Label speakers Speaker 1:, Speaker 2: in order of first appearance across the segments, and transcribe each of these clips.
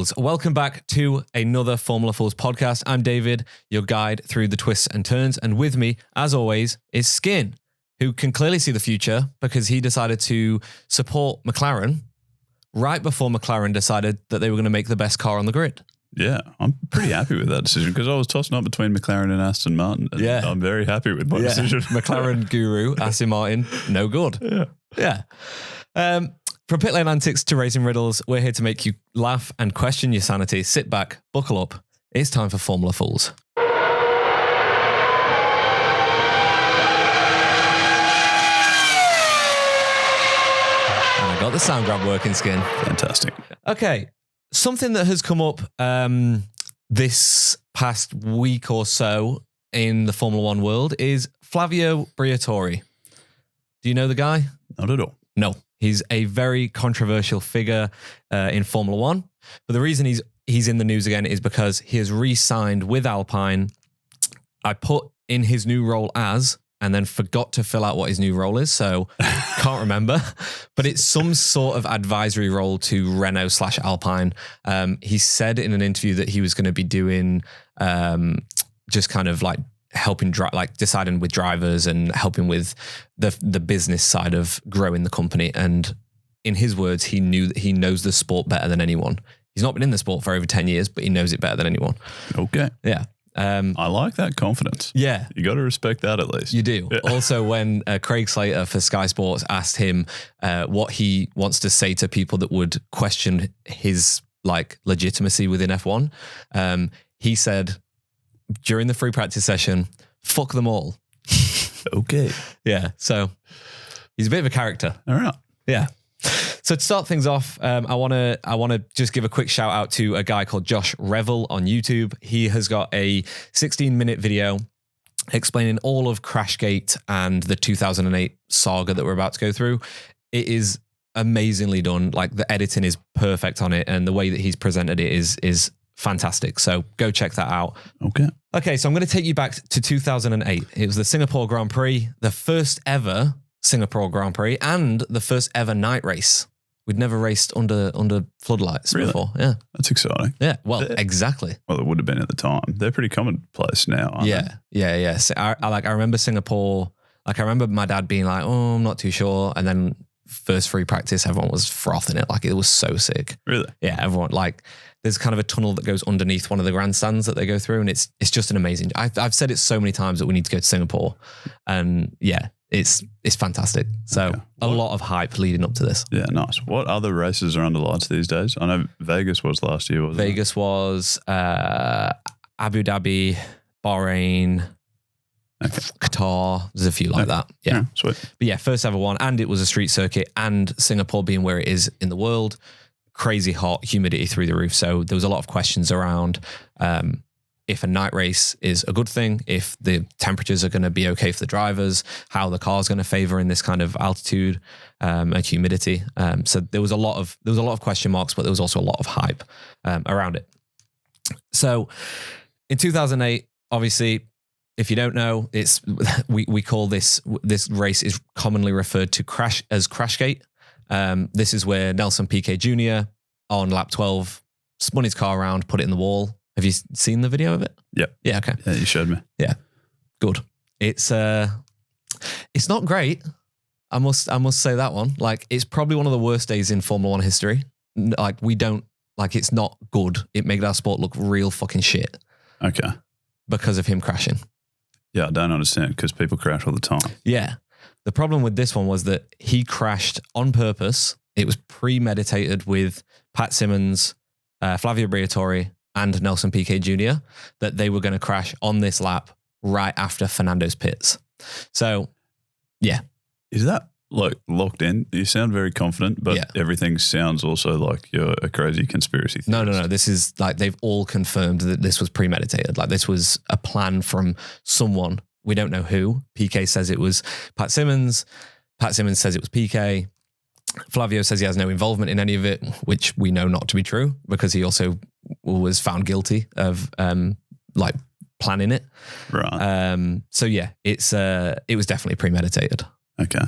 Speaker 1: Fools. Welcome back to another Formula Fools podcast. I'm David, your guide through the twists and turns. And with me, as always, is Skin, who can clearly see the future because he decided to support McLaren right before McLaren decided that they were going to make the best car on the grid.
Speaker 2: Yeah, I'm pretty happy with that decision because I was tossing up between McLaren and Aston Martin. And
Speaker 1: yeah.
Speaker 2: I'm very happy with my decision.
Speaker 1: McLaren guru, Aston Martin, no good. Yeah. From pit lane antics to racing riddles, we're here to make you laugh and question your sanity. Sit back, buckle up. It's time for Formula Fools. And I got the sound grab working, Skin.
Speaker 2: Fantastic.
Speaker 1: Okay. Something that has come up this past week or so in the Formula One world is Flavio Briatore. Do you know the guy?
Speaker 2: Not at all.
Speaker 1: No. He's a very controversial figure in Formula One. But the reason he's in the news again is because he has re-signed with Alpine. I put in his new role as, and then forgot to fill out what his new role is, so can't remember. But it's some sort of advisory role to Renault/Alpine. He said in an interview that he was going to be doing just kind of like helping deciding with drivers and helping with the business side of growing the company. And in his words, he knows the sport better than anyone. He's not been in the sport for over 10 years, but he knows it better than anyone.
Speaker 2: Okay.
Speaker 1: Yeah.
Speaker 2: I like that confidence.
Speaker 1: Yeah.
Speaker 2: You got to respect that at least.
Speaker 1: You do. Yeah. Also, when Craig Slater for Sky Sports asked him what he wants to say to people that would question his legitimacy within F1, he said during the free practice session, "Fuck them all."
Speaker 2: Okay.
Speaker 1: Yeah. So he's a bit of a character.
Speaker 2: All right.
Speaker 1: Yeah. So to start things off, I want to just give a quick shout out to a guy called Josh Revel on YouTube. He has got a 16-minute video explaining all of Crashgate and the 2008 saga that we're about to go through. It is amazingly done. Like, the editing is perfect on it, and the way that he's presented it is fantastic. So go check that out. Okay, so I'm going to take you back to 2008. It was the Singapore Grand Prix, the first ever Singapore Grand Prix, and the first ever night race. We'd never raced under floodlights before. Yeah.
Speaker 2: That's exciting.
Speaker 1: Yeah, well, exactly.
Speaker 2: Well, it would have been at the time. They're pretty commonplace now, aren't they?
Speaker 1: Yeah. So I remember Singapore, I remember my dad being like, "Oh, I'm not too sure." And then first free practice, everyone was frothing it. It was so sick.
Speaker 2: Really?
Speaker 1: Yeah, everyone, there's kind of a tunnel that goes underneath one of the grandstands that they go through, and it's just an amazing. I've said it so many times that we need to go to Singapore, and yeah, it's fantastic. So a lot of hype leading up to this.
Speaker 2: Yeah, nice. What other races are under lights these days? I know Vegas was last year, wasn't it?
Speaker 1: Vegas was Abu Dhabi, Bahrain, Qatar. There's a few like that. Yeah,
Speaker 2: sweet.
Speaker 1: But yeah, first ever one, and it was a street circuit, and Singapore being where it is in the world, crazy hot, humidity through the roof. So there was a lot of questions around if a night race is a good thing, if the temperatures are going to be okay for the drivers, how the car's going to favor in this kind of altitude and humidity. So there was a lot of question marks, but there was also a lot of hype around it. So in 2008, obviously, if you don't know, it's we call this race is commonly referred to as Crashgate. This is where Nelson Piquet Jr. on lap 12 spun his car around, put it in the wall. Have you seen the video of it?
Speaker 2: Yep.
Speaker 1: Yeah. Okay.
Speaker 2: Yeah, you showed me.
Speaker 1: Yeah. Good. It's not great. I must say that one. It's probably one of the worst days in Formula One history. It's not good. It made our sport look real fucking shit.
Speaker 2: Okay.
Speaker 1: Because of him crashing.
Speaker 2: Yeah, I don't understand because people crash all the time.
Speaker 1: Yeah. The problem with this one was that he crashed on purpose. It was premeditated with Pat Symonds, Flavio Briatore, and Nelson Piquet Jr. that they were going to crash on this lap right after Fernando's pits. So, yeah.
Speaker 2: Is that locked in? You sound very confident, but everything sounds also like you're a crazy conspiracy theorist.
Speaker 1: No. This is they've all confirmed that this was premeditated. This was a plan from someone. We don't know who. Piquet says it was Pat Symonds. Pat Symonds says it was Piquet. Flavio says he has no involvement in any of it, which we know not to be true because he also was found guilty of planning it.
Speaker 2: Right.
Speaker 1: So yeah, it was definitely premeditated.
Speaker 2: Okay.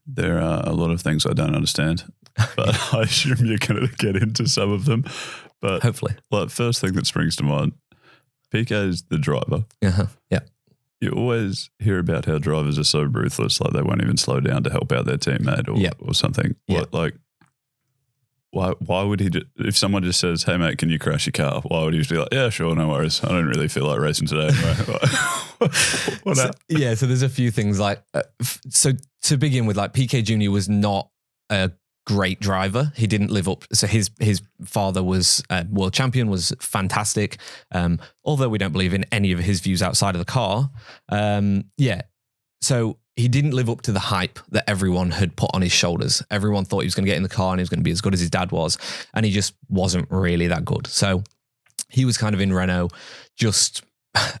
Speaker 2: There are a lot of things I don't understand, but I assume you're going to get into some of them. But
Speaker 1: hopefully.
Speaker 2: Like, first thing that springs to mind, Piquet is the driver.
Speaker 1: Yeah.
Speaker 2: You always hear about how drivers are so ruthless, like they won't even slow down to help out their teammate or something.
Speaker 1: Yep.
Speaker 2: Why would he if someone just says, hey mate, can you crash your car? Why would he just be like, yeah, sure, no worries. I don't really feel like racing today anyway.
Speaker 1: So there's a few things like, so to begin with, like Piquet Jr. was not a great driver. He didn't live up. So his father was world champion, was fantastic. Although we don't believe in any of his views outside of the car. So he didn't live up to the hype that everyone had put on his shoulders. Everyone thought he was going to get in the car and he was going to be as good as his dad was. And he just wasn't really that good. So he was kind of in Renault, just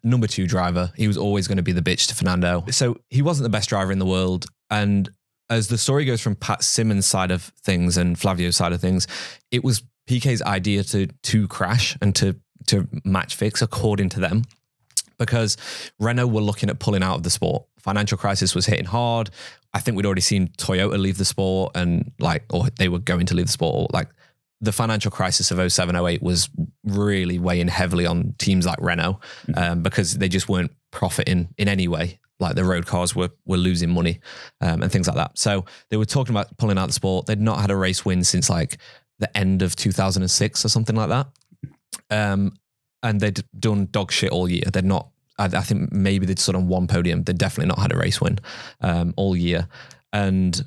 Speaker 1: number 2 driver. He was always going to be the bitch to Fernando. So he wasn't the best driver in the world. And as the story goes from Pat Symonds' side of things and Flavio's side of things, it was Piquet's idea to crash and to match fix according to them, because Renault were looking at pulling out of the sport. Financial crisis was hitting hard. I think we'd already seen Toyota leave the sport or they were going to leave the sport. Or like the financial crisis of 07, 08 was really weighing heavily on teams like Renault because they just weren't profiting in any way. Like the road cars were losing money and things like that. So they were talking about pulling out the sport. They'd not had a race win since like the end of 2006 or something like that. And they'd done dog shit all year. They'd not, I think maybe they'd stood on one podium. They'd definitely not had a race win all year. And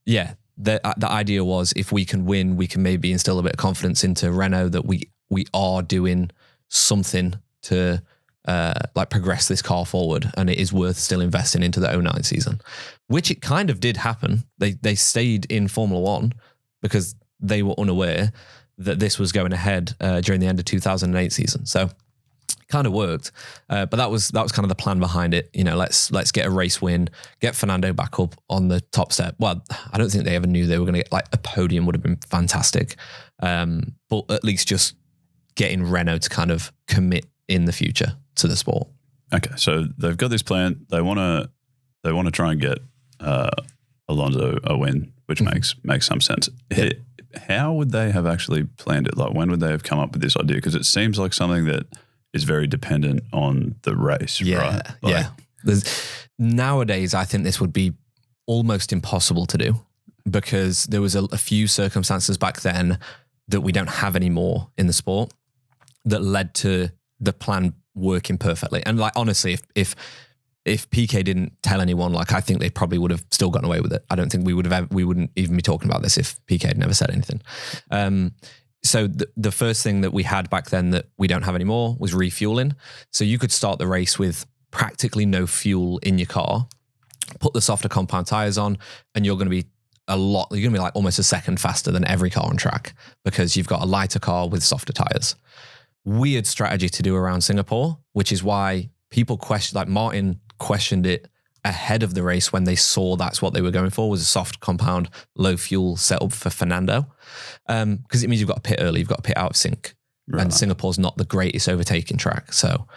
Speaker 1: yeah, the idea was if we can win, we can maybe instill a bit of confidence into Renault that we are doing something to progress this car forward, and it is worth still investing into the 09 season, which it kind of did happen. They stayed in Formula One because they were unaware that this was going ahead during the end of 2008 season. So it kind of worked, but that was kind of the plan behind it. You know, let's get a race win, get Fernando back up on the top step. Well, I don't think they ever knew they were going to get a podium would have been fantastic, but at least just getting Renault to kind of commit in the future to the sport.
Speaker 2: Okay, so they've got this plan. They want to try and get Alonso a win, which makes some sense.
Speaker 1: Yeah.
Speaker 2: How would they have actually planned it? Like, when would they have come up with this idea? Because it seems like something that is very dependent on the race, right?
Speaker 1: Nowadays, I think this would be almost impossible to do because there was a few circumstances back then that we don't have anymore in the sport that led to the plan working perfectly. And honestly, if Piquet didn't tell anyone, I think they probably would have still gotten away with it. I don't think we wouldn't even be talking about this if Piquet had never said anything. So the first thing that we had back then that we don't have anymore was refueling. So you could start the race with practically no fuel in your car, put the softer compound tires on, and you're going to be almost a second faster than every car on track because you've got a lighter car with softer tires. Weird strategy to do around Singapore, which is why people Martin questioned it ahead of the race when they saw that's what they were going for, was a soft compound, low fuel setup for Fernando. Because it means you've got to pit early, you've got to pit out of sync. Right. And Singapore's not the greatest overtaking track. So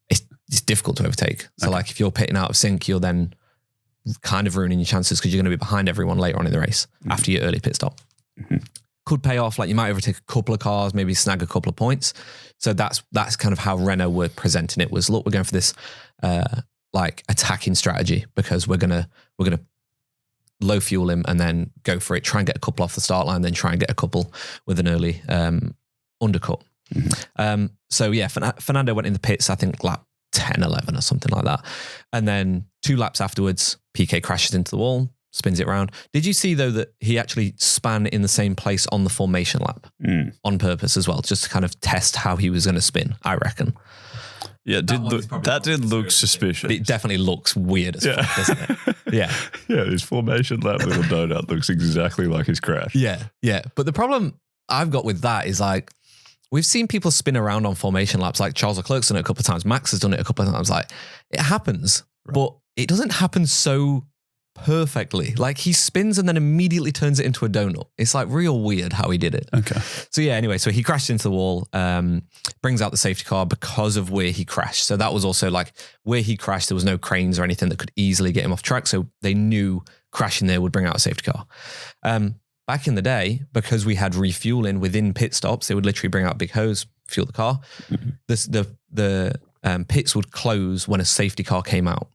Speaker 1: it's difficult to overtake. So if you're pitting out of sync, you're then kind of ruining your chances because you're going to be behind everyone later on in the race after your early pit stop. Mm-hmm. Could pay off. You might overtake a couple of cars, maybe snag a couple of points. So that's kind of how Renault were presenting it, was, look, we're going for this attacking strategy because we're gonna low fuel him and then go for it, try and get a couple off the start line, then try and get a couple with an early undercut. Mm-hmm. Fernando went in the pits, I think lap 10, 11 or something like that. And then 2 laps afterwards, Piquet crashes into the wall, spins it around. Did you see though that he actually span in the same place on the formation lap on purpose as well, just to kind of test how he was going to spin, I reckon.
Speaker 2: Yeah, that did look suspicious.
Speaker 1: It definitely looks weird as fuck, doesn't it? Yeah.
Speaker 2: Yeah, his formation lap little donut looks exactly like his crash.
Speaker 1: Yeah. But the problem I've got with that is we've seen people spin around on formation laps, like Charles Leclerc's done it a couple of times, Max has done it a couple of times. It happens, right, but it doesn't happen so perfectly. He spins and then immediately turns it into a donut. It's real weird how he did it.
Speaker 2: Okay.
Speaker 1: So anyway, so he crashed into the wall, brings out the safety car because of where he crashed. So that was also where he crashed, there was no cranes or anything that could easily get him off track. So they knew crashing there would bring out a safety car. back in the day, because we had refueling within pit stops, they would literally bring out a big hose, fuel the car. The pits would close when a safety car came out.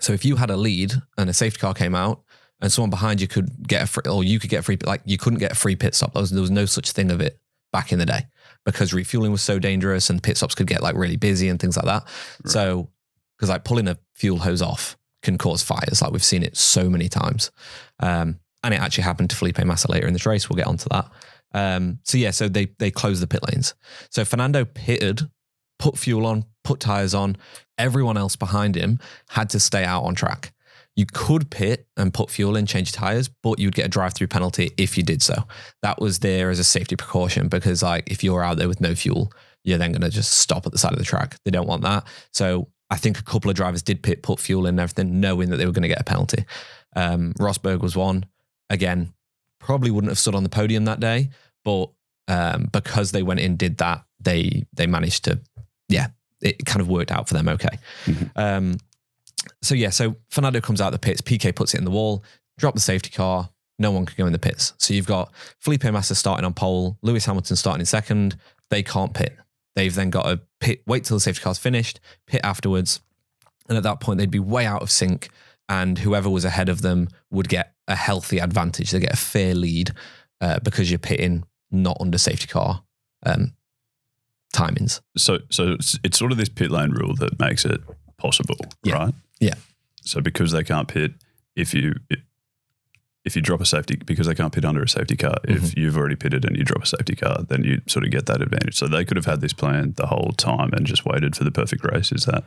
Speaker 1: So if you had a lead and a safety car came out and someone behind you could get a free, or you could get a free, like you couldn't get a free pit stop. There was no such thing of it back in the day because refueling was so dangerous and pit stops could get like really busy and things like that. Right. So, because like pulling a fuel hose off can cause fires. Like we've seen it so many times. And it actually happened to Felipe Massa later in this race. We'll get onto that. So they closed the pit lanes. So Fernando pitted, put fuel on, put tires on. Everyone else behind him had to stay out on track. You could pit and put fuel in, change tires, but you'd get a drive-through penalty if you did so. That was there as a safety precaution because like if you're out there with no fuel, you're then going to just stop at the side of the track. They don't want that. So I think a couple of drivers did pit, put fuel in and everything, knowing that they were going to get a penalty. Rosberg was one. Again, probably wouldn't have stood on the podium that day, but because they went in, did that, they managed to, it kind of worked out for them okay. Mm-hmm. So Fernando comes out the pits, Piquet puts it in the wall, drop the safety car, no one can go in the pits. So you've got Felipe Massa starting on pole, Lewis Hamilton starting in second, they can't pit. They've then got to pit, wait till the safety car's finished, pit afterwards, and at that point they'd be way out of sync and whoever was ahead of them would get a healthy advantage. They get a fair lead because you're pitting not under safety car timings. So
Speaker 2: it's sort of this pit lane rule that makes it possible, right?
Speaker 1: Yeah.
Speaker 2: So because they can't pit, if you drop a safety, because they can't pit under a safety car, mm-hmm. if you've already pitted and you drop a safety car, then you sort of get that advantage. So they could have had this plan the whole time and just waited for the perfect race. Is that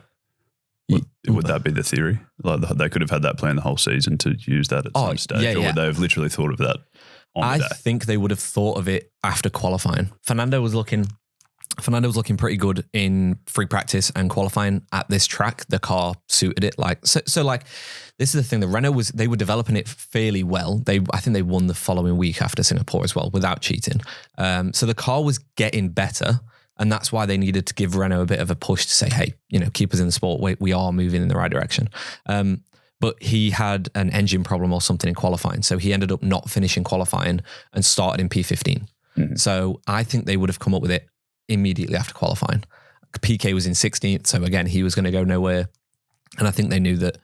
Speaker 2: would that be the theory? Like they could have had that plan the whole season to use that at some stage, or would they have literally thought of that on the day?
Speaker 1: I think they would have thought of it after qualifying. Fernando was looking pretty good in free practice and qualifying at this track. The car suited it. So this is the thing. The Renault they were developing it fairly well. I think they won the following week after Singapore as well without cheating. So the car was getting better. And that's why they needed to give Renault a bit of a push to say, hey, keep us in the sport. We are moving in the right direction. But he had an engine problem or something in qualifying. So he ended up not finishing qualifying and started in P15. Mm-hmm. So I think they would have come up with it immediately after qualifying. Piquet was in 16th. So again, he was going to go nowhere. And I think they knew that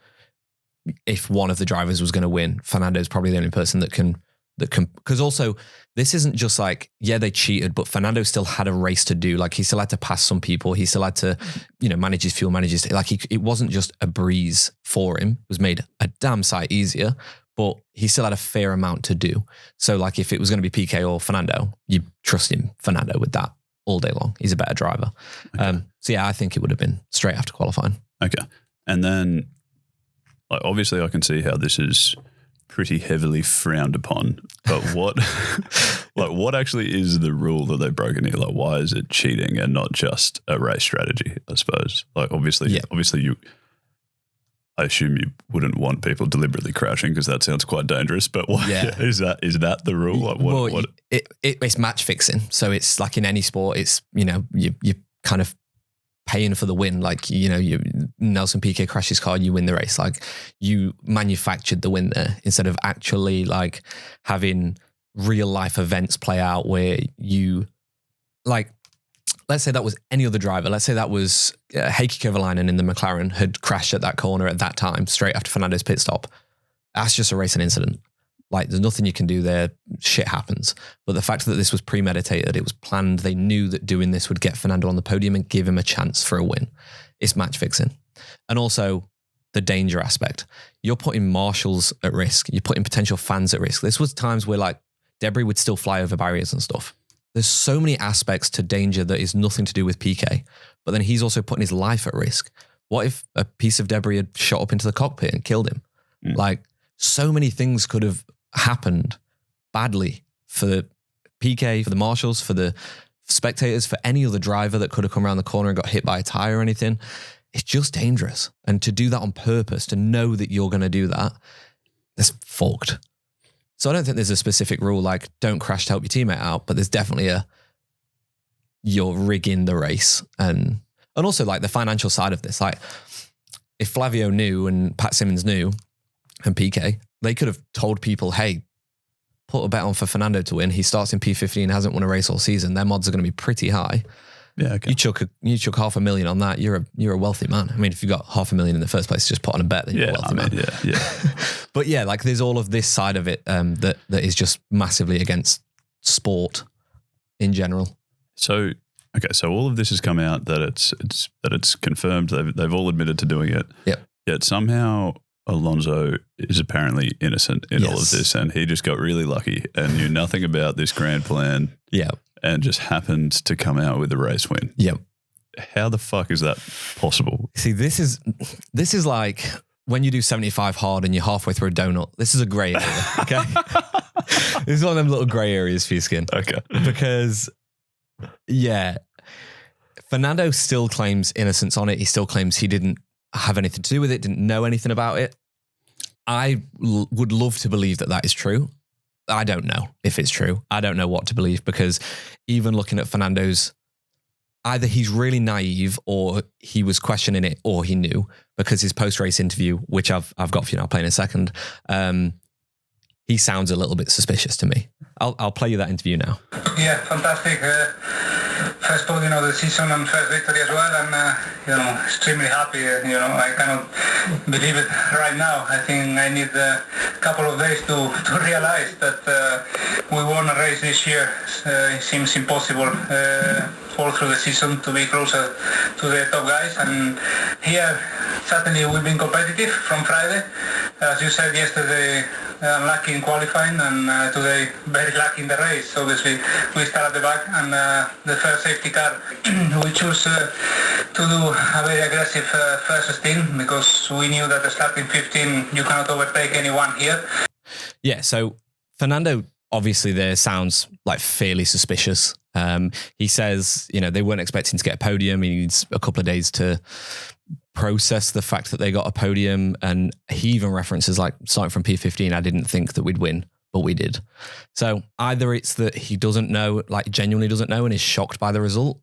Speaker 1: if one of the drivers was going to win, Fernando's probably the only person that can, because also this isn't just like, they cheated, but Fernando still had a race to do. Like he still had to pass some people. He still had to, manage his fuel, it wasn't just a breeze for him. It was made a damn sight easier, but he still had a fair amount to do. So like if it was going to be Piquet or Fernando, you trust him, Fernando, with that all day long. He's a better driver. Okay. I think it would have been straight after qualifying.
Speaker 2: Okay. And then obviously I can see how this is pretty heavily frowned upon, but what actually is the rule that they've broken here? Like, why is it cheating and not just a race strategy? I suppose. Like, obviously, I assume you wouldn't want people deliberately crashing because that sounds quite dangerous. But is that the rule? Like,
Speaker 1: it's match fixing. So it's like in any sport, it's you kind of paying for the win. Like, Nelson Piquet crashed his car, you win the race. Like you manufactured the win there instead of actually like having real life events play out where you like, let's say that was any other driver. Let's say that was Heikki Kovalainen in the McLaren had crashed at that corner at that time, straight after Fernando's pit stop. That's just a racing incident. Like there's nothing you can do there. Shit happens. But the fact that this was premeditated, it was planned. They knew that doing this would get Fernando on the podium and give him a chance for a win. It's match fixing. And also the danger aspect. You're putting marshals at risk. You're putting potential fans at risk. This was times where like debris would still fly over barriers and stuff. There's so many aspects to danger that is nothing to do with Piquet. But then he's also putting his life at risk. What if a piece of debris had shot up into the cockpit and killed him? Like so many things could have happened badly for Piquet, for the marshals, for the spectators, for any other driver that could have come around the corner and got hit by a tire or anything. It's just dangerous. And to do that on purpose, to know that you're going to do that, that's fucked. So I don't think there's a specific rule like don't crash to help your teammate out, but there's definitely you're rigging the race. And also like the financial side of this. Like if Flavio knew and Pat Symonds knew and Piquet, they could have told people, hey, put a bet on for Fernando to win. He starts in P15, hasn't won a race all season. Their odds are going to be pretty high.
Speaker 2: Yeah, okay.
Speaker 1: You chuck $500,000 on that. You're a wealthy man. I mean, if you've got $500,000 in the first place, just put on a bet. Then you're a wealthy man.
Speaker 2: Yeah.
Speaker 1: But yeah, like there's all of this side of it that is just massively against sport in general.
Speaker 2: So all of this has come out that it's confirmed. They've all admitted to doing it.
Speaker 1: Yep.
Speaker 2: Yet somehow Alonso is apparently innocent in all of this, and he just got really lucky and knew nothing about this grand plan.
Speaker 1: Yeah.
Speaker 2: And just happened to come out with a race win.
Speaker 1: Yep.
Speaker 2: How the fuck is that possible?
Speaker 1: See, this is like when you do 75 hard and you're halfway through a donut. This is a grey area, okay? This is one of them little grey areas for your skin.
Speaker 2: Okay.
Speaker 1: Because, yeah, Fernando still claims innocence on it. He still claims he didn't have anything to do with it, didn't know anything about it. I would love to believe that is true. I don't know if it's true. I don't know what to believe, because even looking at Fernando's, either he's really naive or he was questioning it or he knew, because his post-race interview, which I've got for you now, I'll play in a second, he sounds a little bit suspicious to me. I'll play you that interview now.
Speaker 3: Yeah, fantastic. First podium of the season and first victory as well, and extremely happy. I cannot believe it right now. I think I need a couple of days to realize that we won a race this year. It seems impossible all through the season to be closer to the top guys, and here certainly we've been competitive from Friday. As you said yesterday, lucky in qualifying, and today very lucky in the race. Obviously, we start at the back, and the first safety car, we choose to do a very aggressive first stint, because we knew that starting 15, you cannot overtake anyone here.
Speaker 1: Yeah, so Fernando obviously there sounds like fairly suspicious. He says, they weren't expecting to get a podium. He needs a couple of days to process the fact that they got a podium, and he even references, like, starting from P15, I didn't think that we'd win, but we did. So either it's that he doesn't know, like genuinely doesn't know and is shocked by the result,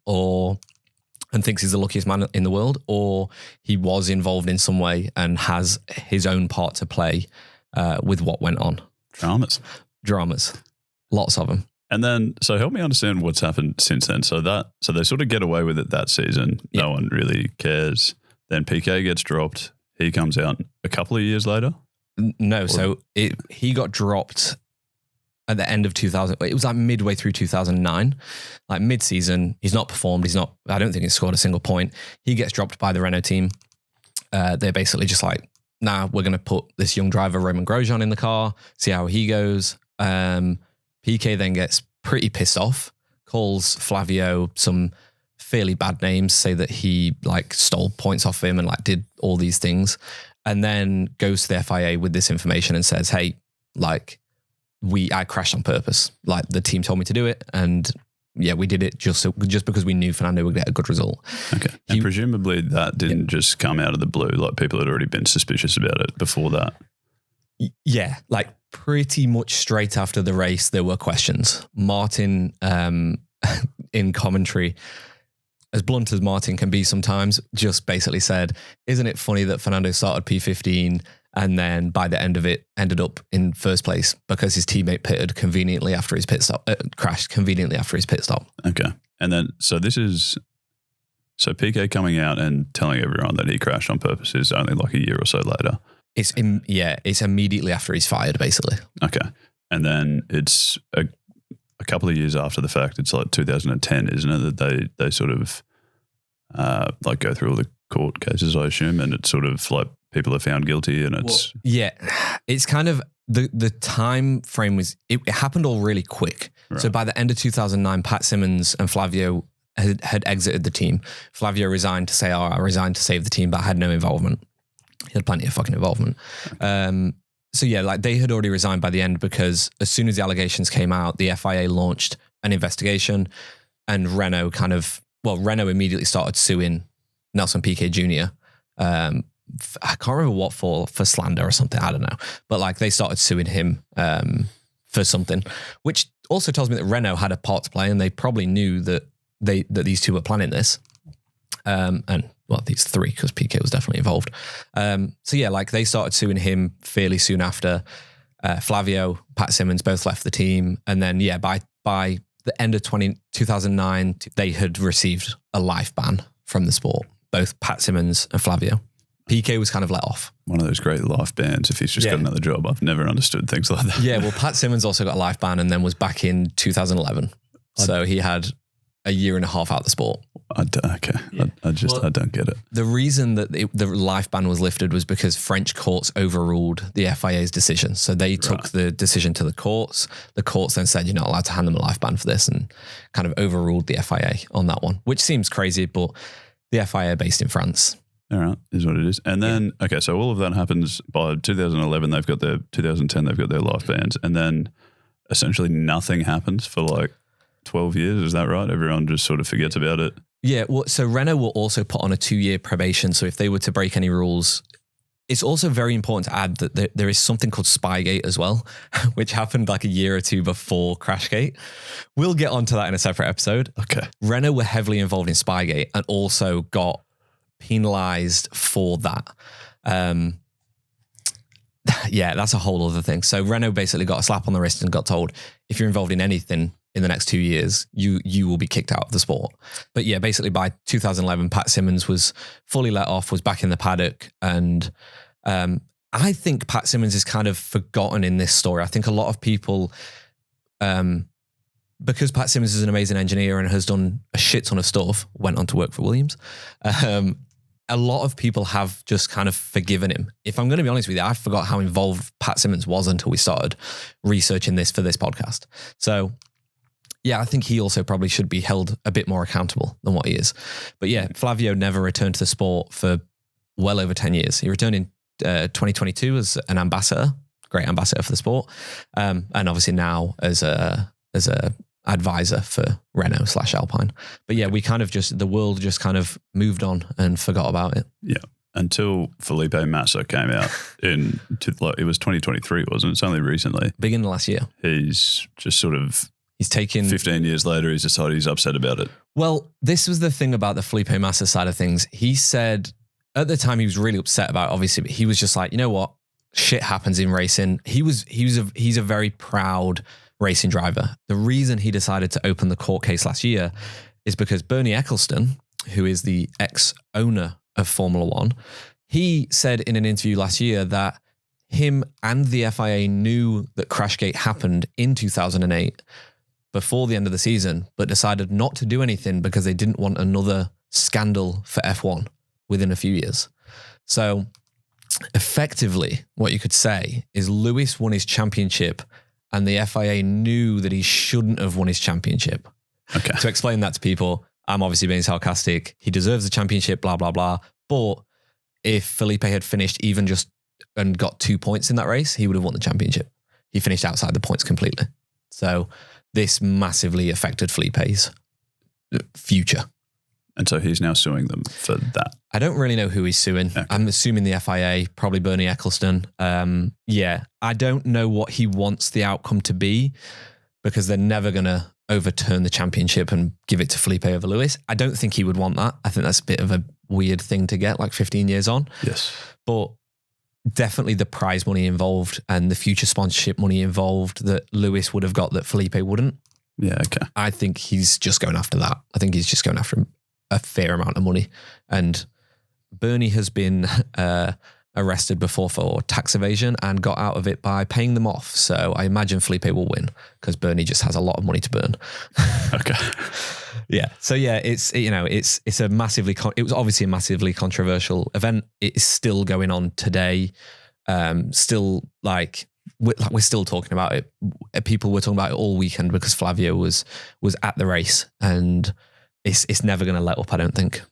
Speaker 1: and thinks he's the luckiest man in the world, or he was involved in some way and has his own part to play with what went on. Dramas, lots of them.
Speaker 2: And then, so help me understand what's happened since then. So they sort of get away with it that season. Yep. No one really cares. Then Piquet gets dropped. He comes out a couple of years later.
Speaker 1: No, so he got dropped at the end of 2000. It was like midway through 2009, like mid-season. He's not performed. I don't think he's scored a single point. He gets dropped by the Renault team. They're basically just like, nah, we're going to put this young driver, Romain Grosjean, in the car, see how he goes. Piquet then gets pretty pissed off, calls Flavio some fairly bad names, say that he like stole points off him and like did all these things, and then goes to the FIA with this information and says, hey, like I crashed on purpose. Like the team told me to do it, and yeah, we did it just because we knew Fernando would get a good result.
Speaker 2: Okay. And presumably that didn't just come out of the blue. Like people had already been suspicious about it before that.
Speaker 1: Yeah, like pretty much straight after the race, there were questions. Martin, in commentary, as blunt as Martin can be sometimes, just basically said, isn't it funny that Fernando started P15 and then by the end of it ended up in first place because his teammate pitted conveniently after his pit stop, crashed conveniently after his pit stop.
Speaker 2: Okay. And then, so Piquet coming out and telling everyone that he crashed on purpose is only like a year or so later.
Speaker 1: It's immediately after he's fired, basically.
Speaker 2: Okay. And then it's a couple of years after the fact. It's like 2010, isn't it? That they sort of like go through all the court cases, I assume, and it's sort of like people are found guilty, and it's
Speaker 1: it's kind of the time frame was it happened all really quick. Right. So by the end of 2009, Pat Symonds and Flavio had exited the team. Flavio resigned to say, I resigned to save the team, but I had no involvement. He had plenty of fucking involvement. So yeah, like they had already resigned by the end, because as soon as the allegations came out, the FIA launched an investigation, and Renault immediately started suing Nelson Piquet Jr. I can't remember what for slander or something. I don't know. But like they started suing him for something, which also tells me that Renault had a part to play, and they probably knew that these two were planning this. And well, these three, because Piquet was definitely involved. So yeah, like they started suing him fairly soon after. Flavio, Pat Symonds both left the team. And then, by the end of 2009, they had received a life ban from the sport, both Pat Symonds and Flavio. Piquet was kind of let off.
Speaker 2: One of those great life bans if he's just got another job. I've never understood things like that.
Speaker 1: Yeah, well, Pat Symonds also got a life ban and then was back in 2011. So he had a year and a half out of the sport.
Speaker 2: I don't get it.
Speaker 1: The reason that the life ban was lifted was because French courts overruled the FIA's decision. So they took the decision to the courts. The courts then said, you're not allowed to hand them a life ban for this, and kind of overruled the FIA on that one, which seems crazy, but the FIA are based in France.
Speaker 2: All right, is what it is. And then, okay, so all of that happens by 2011. 2010, they've got their life bans. And then essentially nothing happens for like 12 years. Is that right? Everyone just sort of forgets about it.
Speaker 1: Yeah, well, so Renault will also put on a 2-year probation. So if they were to break any rules, it's also very important to add that there is something called Spygate as well, which happened like a year or two before Crashgate. We'll get onto that in a separate episode.
Speaker 2: Okay.
Speaker 1: Renault were heavily involved in Spygate and also got penalized for that. That's a whole other thing. So Renault basically got a slap on the wrist and got told, if you're involved in anything in the next 2 years, you will be kicked out of the sport. But yeah, basically by 2011, Pat Symonds was fully let off, was back in the paddock. And I think Pat Symonds is kind of forgotten in this story. I think a lot of people, because Pat Symonds is an amazing engineer and has done a shit ton of stuff, went on to work for Williams, a lot of people have just kind of forgiven him. If I'm going to be honest with you, I forgot how involved Pat Symonds was until we started researching this for this podcast. So yeah, I think he also probably should be held a bit more accountable than what he is. But yeah, Flavio never returned to the sport for well over 10 years. He returned in 2022 as an ambassador, great ambassador for the sport. And obviously now as a advisor for Renault/Alpine. But yeah, the world just kind of moved on and forgot about it.
Speaker 2: Yeah. Until Felipe Massa came out it was 2023, wasn't it? It's only recently.
Speaker 1: Beginning of last year.
Speaker 2: He's just sort of,
Speaker 1: he's taken
Speaker 2: 15 years later, he's decided he's upset about it.
Speaker 1: Well, this was the thing about the Felipe Massa side of things. He said at the time he was really upset about it, obviously, but he was just like, you know what? Shit happens in racing. He's a very proud racing driver. The reason he decided to open the court case last year is because Bernie Ecclestone, who is the ex-owner of Formula One, he said in an interview last year that him and the FIA knew that Crashgate happened in 2008 before the end of the season, but decided not to do anything because they didn't want another scandal for F1 within a few years. So effectively, what you could say is Lewis won his championship and the FIA knew that he shouldn't have won his championship.
Speaker 2: Okay.
Speaker 1: To explain that to people, I'm obviously being sarcastic. He deserves the championship, blah, blah, blah. But if Felipe had finished even just and got 2 points in that race, he would have won the championship. He finished outside the points completely. So this massively affected Felipe's future.
Speaker 2: And so he's now suing them for that.
Speaker 1: I don't really know who he's suing. Okay. I'm assuming the FIA, probably Bernie Ecclestone. I don't know what he wants the outcome to be because they're never going to overturn the championship and give it to Felipe over Lewis. I don't think he would want that. I think that's a bit of a weird thing to get like 15 years on.
Speaker 2: Yes.
Speaker 1: But definitely the prize money involved and the future sponsorship money involved that Lewis would have got that Felipe wouldn't.
Speaker 2: Yeah, okay.
Speaker 1: I think he's just going after that. I think he's just going after a fair amount of money. And Bernie has been arrested before for tax evasion and got out of it by paying them off. So I imagine Felipe will win because Bernie just has a lot of money to burn.
Speaker 2: Okay.
Speaker 1: Yeah. So yeah, it was obviously a massively controversial event. It is still going on today. We're still talking about it. People were talking about it all weekend because Flavio was at the race, and it's never going to let up, I don't think.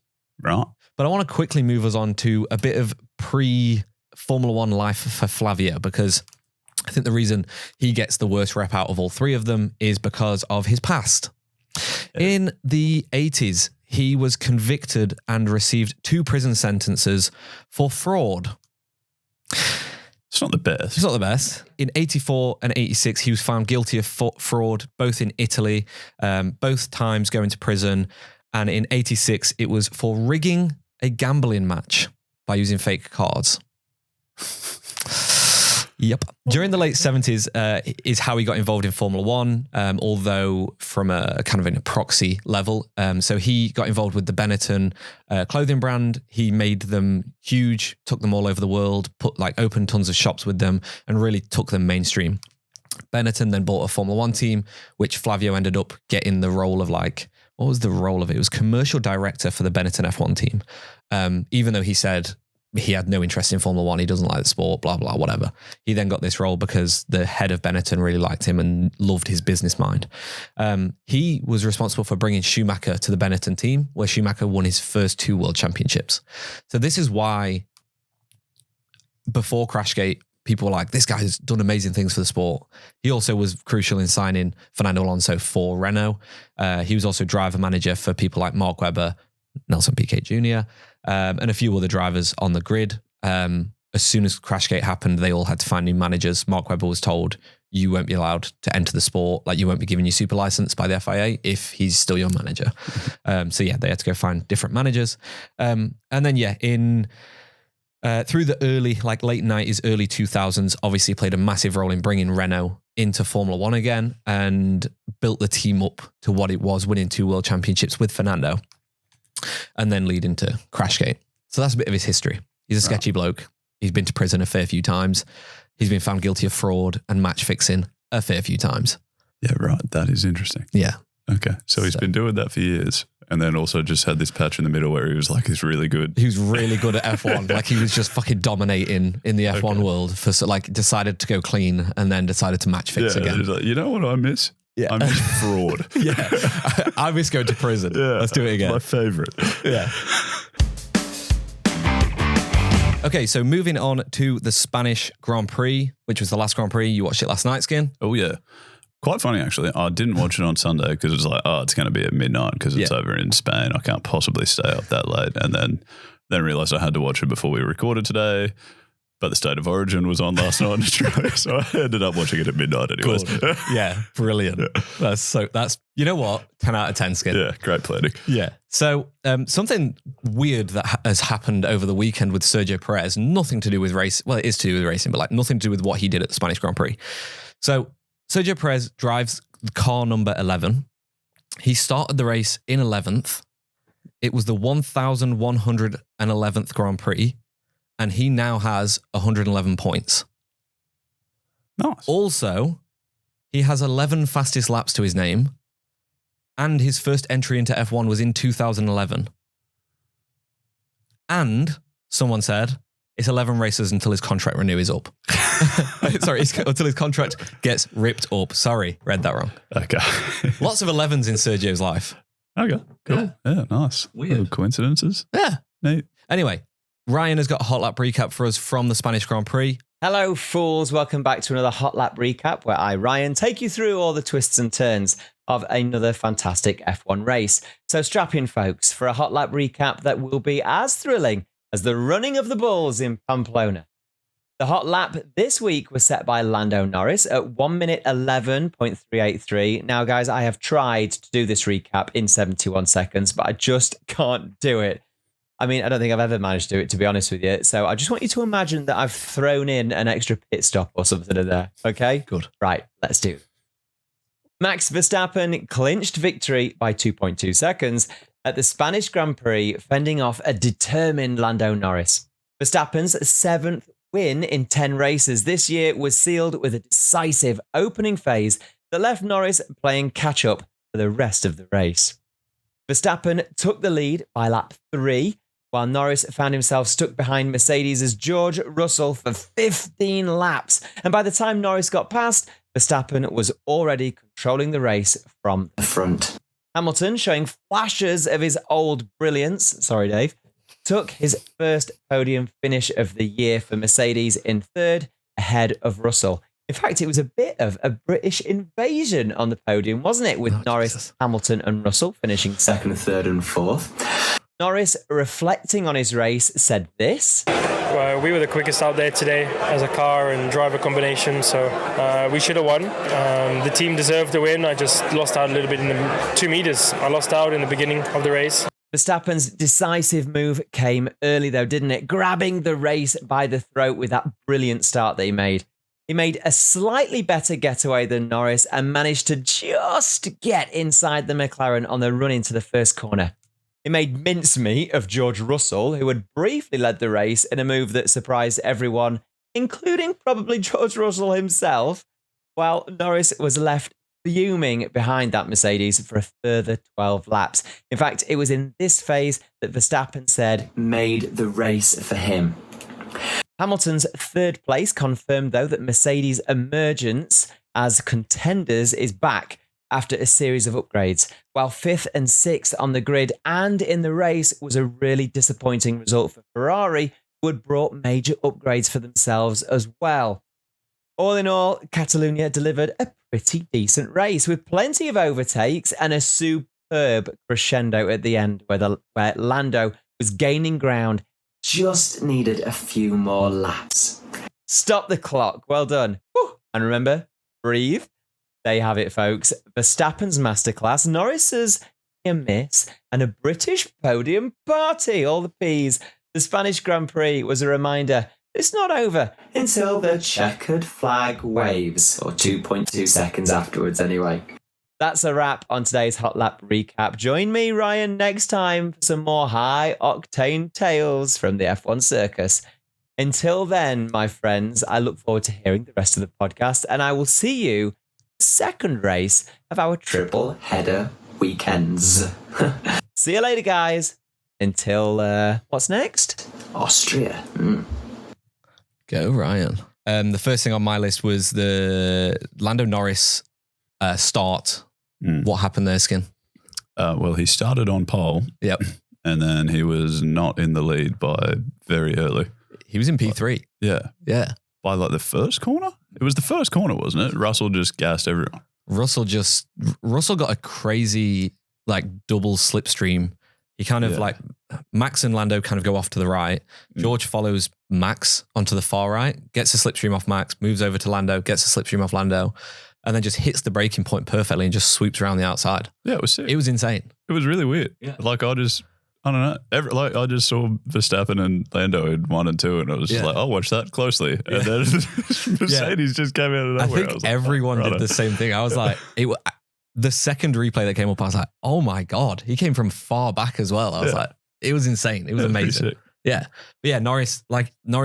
Speaker 2: Right.
Speaker 1: But I want to quickly move us on to a bit of pre-Formula One life for Flavio, because I think the reason he gets the worst rep out of all three of them is because of his past. In the 80s, he was convicted and received 2 prison sentences for fraud.
Speaker 2: It's not the best.
Speaker 1: It's not the best. In 84 and 86, he was found guilty of fraud, both in Italy, both times going to prison. And in 86, it was for rigging a gambling match by using fake cards. Yep. During the late 70s is how he got involved in Formula One, although from a kind of in a proxy level. So he got involved with the Benetton clothing brand. He made them huge, took them all over the world, opened tons of shops with them, and really took them mainstream. Benetton then bought a Formula One team, which Flavio ended up getting the role of what was the role of it? It was commercial director for the Benetton F1 team. Even though he said he had no interest in Formula One, he doesn't like the sport, blah, blah, whatever. He then got this role because the head of Benetton really liked him and loved his business mind. He was responsible for bringing Schumacher to the Benetton team, where Schumacher won his first 2 world championships. So this is why before Crashgate, people were like, this guy's done amazing things for the sport. He also was crucial in signing Fernando Alonso for Renault. He was also driver manager for people like Mark Webber, Nelson Piquet Jr., and a few other drivers on the grid. As soon as Crashgate happened, they all had to find new managers. Mark Webber was told, you won't be allowed to enter the sport. You won't be given your super license by the FIA if he's still your manager. They had to go find different managers. And then, in through the early, late 90s, early 2000s, obviously played a massive role in bringing Renault into Formula One again and built the team up to what it was, winning 2 world championships with Fernando and then leading to Crashgate. So that's a bit of his history. He's a sketchy bloke. He's been to prison a fair few times. He's been found guilty of fraud and match fixing a fair few times.
Speaker 2: Yeah, right. That is interesting.
Speaker 1: Yeah.
Speaker 2: Okay. So he's been doing that for years. And then also just had this patch in the middle where he was he's really good.
Speaker 1: He was really good at F1. He was just fucking dominating in the F1 world for decided to go clean and then decided to match fix again.
Speaker 2: You know what I miss?
Speaker 1: Yeah.
Speaker 2: I miss fraud.
Speaker 1: Yeah. I miss going to prison. Yeah. Let's do it again.
Speaker 2: My favorite.
Speaker 1: Yeah. Okay, so moving on to the Spanish Grand Prix, which was the last Grand Prix. You watched it last night, Skin?
Speaker 2: Oh, yeah. Quite funny, actually. I didn't watch it on Sunday because it was it's going to be at midnight because it's over in Spain. I can't possibly stay up that late. And then realised I had to watch it before we recorded today. But the State of Origin was on last night in Australia, so I ended up watching it at midnight anyways.
Speaker 1: Cool. Yeah, brilliant. Yeah. That's you know what? 10 out of 10, Skin.
Speaker 2: Yeah, great planning.
Speaker 1: Yeah. So something weird that has happened over the weekend with Sergio Perez, nothing to do with race. Well, it is to do with racing, but nothing to do with what he did at the Spanish Grand Prix. So Sergio Perez drives car number 11. He started the race in 11th. It was the 1,111th Grand Prix. And he now has 111 points.
Speaker 2: Nice.
Speaker 1: Also, he has 11 fastest laps to his name. And his first entry into F1 was in 2011. And someone said, it's 11 races until his contract renew is up. Sorry, until his contract gets ripped up. Sorry, read that wrong.
Speaker 2: Okay.
Speaker 1: Lots of 11s in Sergio's life.
Speaker 2: Okay, cool. Yeah, nice.
Speaker 1: Weird.
Speaker 2: Little coincidences.
Speaker 1: Yeah.
Speaker 2: Neat.
Speaker 1: Anyway, Ryan has got a hot lap recap for us from the Spanish Grand Prix.
Speaker 4: Hello, fools. Welcome back to another hot lap recap where I, Ryan, take you through all the twists and turns of another fantastic F1 race. So strap in, folks, for a hot lap recap that will be as thrilling as the running of the bulls in Pamplona. The hot lap this week was set by Lando Norris at 1 minute 11.383. Now, guys, I have tried to do this recap in 71 seconds, but I just can't do it. I mean, I don't think I've ever managed to do it, to be honest with you. So I just want you to imagine that I've thrown in an extra pit stop or something in there. Okay?
Speaker 1: Good.
Speaker 4: Right, let's do it. Max Verstappen clinched victory by 2.2 seconds at the Spanish Grand Prix, fending off a determined Lando Norris. Verstappen's 7th win in 10 races this year was sealed with a decisive opening phase that left Norris playing catch-up for the rest of the race. Verstappen took the lead by lap 3, while Norris found himself stuck behind Mercedes' George Russell for 15 laps. And by the time Norris got past, Verstappen was already controlling the race from the front. Hamilton, showing flashes of his old brilliance, sorry Dave, took his first podium finish of the year for Mercedes in 3rd, ahead of Russell. In fact, it was a bit of a British invasion on the podium, wasn't it? With Norris, Jesus. Hamilton and Russell finishing 2nd, 3rd and 4th. Norris, reflecting on his race, said this.
Speaker 5: Well, we were the quickest out there today as a car and driver combination, so we should have won. The team deserved the win. I just lost out a little bit in the 2 meters. I lost out in the beginning of the race.
Speaker 4: Verstappen's decisive move came early, though, didn't it? Grabbing the race by the throat with that brilliant start that he made. He made a slightly better getaway than Norris and managed to just get inside the McLaren on the run into the first corner. He made mincemeat of George Russell, who had briefly led the race in a move that surprised everyone, including probably George Russell himself, while Norris was left fuming behind that Mercedes for a further 12 laps. In fact, it was in this phase that Verstappen said made the race for him. Hamilton's third place confirmed, though, that Mercedes' emergence as contenders is back after a series of upgrades, while 5th and 6th on the grid and in the race was a really disappointing result for Ferrari, who had brought major upgrades for themselves as well. All in all, Catalunya delivered a pretty decent race with plenty of overtakes and a superb crescendo at the end where Lando was gaining ground, just needed a few more laps. Stop the clock. Well done. Woo. And remember, breathe. There you have it, folks. Verstappen's masterclass, Norris's near miss, and a British podium party. All the P's. The Spanish Grand Prix was a reminder it's not over until the checkered flag waves, or 2.2 seconds afterwards anyway. That's a wrap on today's Hot Lap recap. Join me, Ryan, next time for some more high-octane tales from the F1 circus. Until then, my friends, I look forward to hearing the rest of the podcast, and I will see you in the second race of our triple header weekends. See you later, guys. Until, what's next? Austria.
Speaker 1: Go, Ryan. The first thing on my list was the Lando Norris start. What happened there, Skin?
Speaker 2: Well, he started on pole.
Speaker 1: Yep.
Speaker 2: And then he was not in the lead by very early.
Speaker 1: He was in P3.
Speaker 2: Yeah.
Speaker 1: Yeah.
Speaker 2: By like the first corner? It was the first corner, wasn't it? Russell just gassed everyone.
Speaker 1: Russell got a crazy like double slipstream. He kind of like Max and Lando kind of go off to the right. George follows Max onto the far right, gets a slipstream off Max, moves over to Lando, gets a slipstream off Lando, and then just hits the braking point perfectly and just swoops around the outside.
Speaker 2: Yeah, it was sick.
Speaker 1: It was insane.
Speaker 2: It was really weird.
Speaker 1: Yeah.
Speaker 2: Like I don't know. I just saw Verstappen and Lando in 1 and 2, and it was just like, I'll watch that closely. And then Mercedes just came out of nowhere.
Speaker 1: I think everyone did the same thing. I was like, the second replay that came up, I was like, oh my God, he came from far back as well. I was like, it was insane. It was amazing. Yeah. But yeah, Norris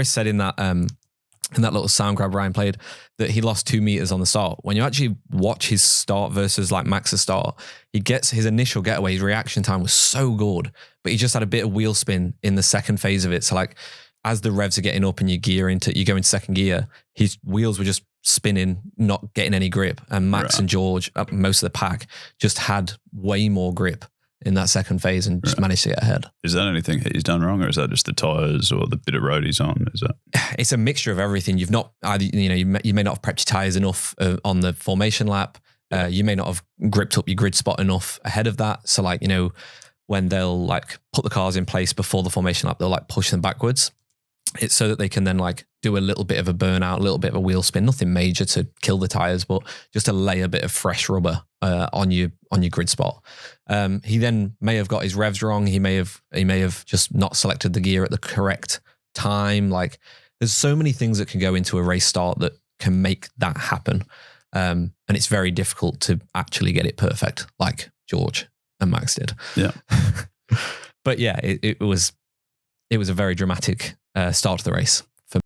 Speaker 1: said in that little sound grab Ryan played that he lost 2 meters on the start. When you actually watch his start versus like Max's start, he gets his initial getaway, his reaction time was so good, but he just had a bit of wheel spin in the second phase of it. So like as the revs are getting up and you go into second gear, his wheels were just spinning, not getting any grip. And Max and George, most of the pack, just had way more grip in that second phase and just managed to get ahead. Is
Speaker 2: that anything he's done wrong, or is that just the tyres or the bit of road he's on?
Speaker 1: It's a mixture of everything. You've not either, you may not have prepped your tyres enough on the formation lap. You may not have gripped up your grid spot enough ahead of that. So like, when they'll like put the cars in place before the formation lap, they'll like push them backwards. It's so that they can then like do a little bit of a burnout, a little bit of a wheel spin, nothing major to kill the tyres, but just to lay a bit of fresh rubber on your grid spot. He then may have got his revs wrong. He may have just not selected the gear at the correct time. Like there's so many things that can go into a race start that can make that happen. And it's very difficult to actually get it perfect, like George and Max did.
Speaker 2: Yeah.
Speaker 1: But yeah, it was a very dramatic start to the race.